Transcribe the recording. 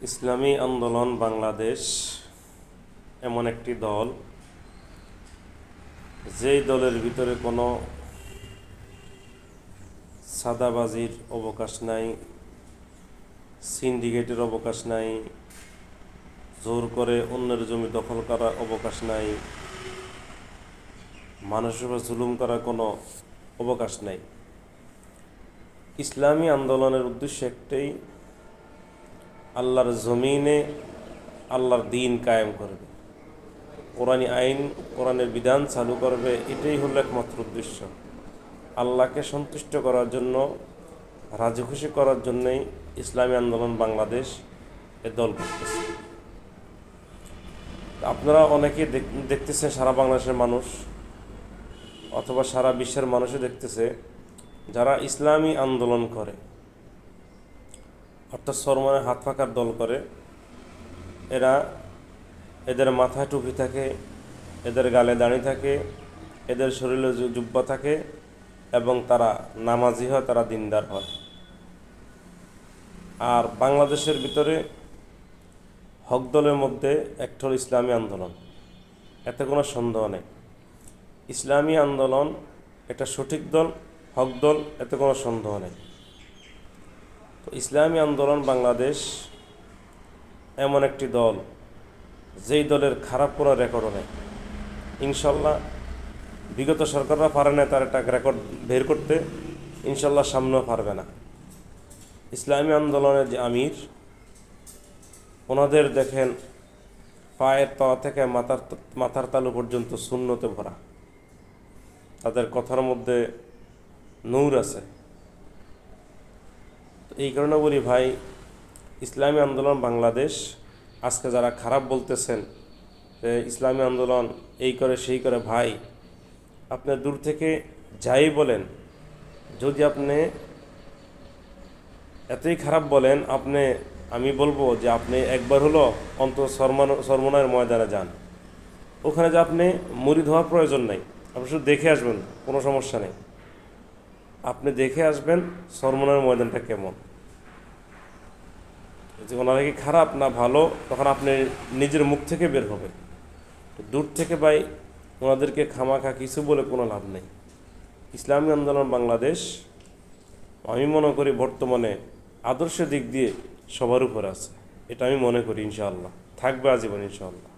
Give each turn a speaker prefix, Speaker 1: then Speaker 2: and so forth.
Speaker 1: ইসলামী আন্দোলন বাংলাদেশ এমন একটি দল, যেই দলের ভিতরে কোনো সাদাবাজির অবকাশ নাই, সিন্ডিকেটের অবকাশ নাই, জোর করে অন্যের জমি দখল করার অবকাশ নাই, মানুষের উপর জুলুম করার কোনো অবকাশ নাই। ইসলামী আন্দোলনের উদ্দেশ্য একটাই, আল্লাহর জমিনে আল্লাহর দিন কায়েম করবে, কোরআনী আইন, কোরআনের বিধান চালু করবে। এটাই হলো একমাত্র উদ্দেশ্য। আল্লাহকে সন্তুষ্ট করার জন্য, রাজি খুশি করার জন্যই ইসলামী আন্দোলন বাংলাদেশ এ দল করতেছে। আপনারা অনেকে দেখতেছেন, সারা বাংলাদেশের মানুষ অথবা সারা বিশ্বের মানুষও দেখতেছে, যারা ইসলামী আন্দোলন করে, অর্থাৎ সরমনে হাত পাকার দল করে, এদের মাথায় টুপি থাকে, এদের গালে দাড়ি থাকে, এদের শরীরে জুব্বা থাকে এবং তারা নামাজি হয়, তারা দিনদার হয়। আর বাংলাদেশের ভিতরে হক দলের মধ্যে একটা হল ইসলামী আন্দোলন, এতে কোনো সন্দেহ নেই। ইসলামী আন্দোলন এটা সঠিক দল, হক দল, এতে কোনো সন্দেহ নেই। তো ইসলামী আন্দোলন বাংলাদেশ এমন একটি দল, যেই দলের খারাপ কোনো রেকর্ডও নেই। ইনশাল্লাহ বিগত সরকাররা পারে না তার একটা রেকর্ড বের করতে, ইনশাল্লাহ সামনেও পারবে না। ইসলামী আন্দোলনের যে আমির, ওনাদের দেখেন পায়ের তলা থেকে মাথার তালু পর্যন্ত সুন্নতে ভরা, তাদের কথার মধ্যে নূর আছে। তো এই কারণে বলি ভাই, ইসলামী আন্দোলন বাংলাদেশ আজকে যারা খারাপ বলতেছেন যে ইসলামী আন্দোলন এই করে সেই করে, ভাই আপনি দূর থেকে যাই বলেন, যদি আপনি এতই খারাপ বলেন, আমি বলবো যে আপনি একবার হলো অন্তত সরমনের ময়দানে যান। ওখানে যে আপনি মুরিদ হওয়ার প্রয়োজন নেই, আপনি শুধু দেখে আসবেন, কোনো সমস্যা নেই। আপনি দেখে আসবেন সরমনের ময়দানটা কেমন, যে ওনারা কি খারাপ না ভালো, তখন আপনি নিজের মুখ থেকে বের হবে। দূর থেকে ভাই ওনাদেরকে খামাখা কিছু বলে কোনো লাভ নেই। ইসলামী আন্দোলন বাংলাদেশ আমি মনে করি বর্তমানে আদর্শ দিক দিয়ে সবার উপর আছে, এটা আমি মনে করি। ইনশাআল্লাহ থাকবে আজীবন ইনশাআল্লাহ।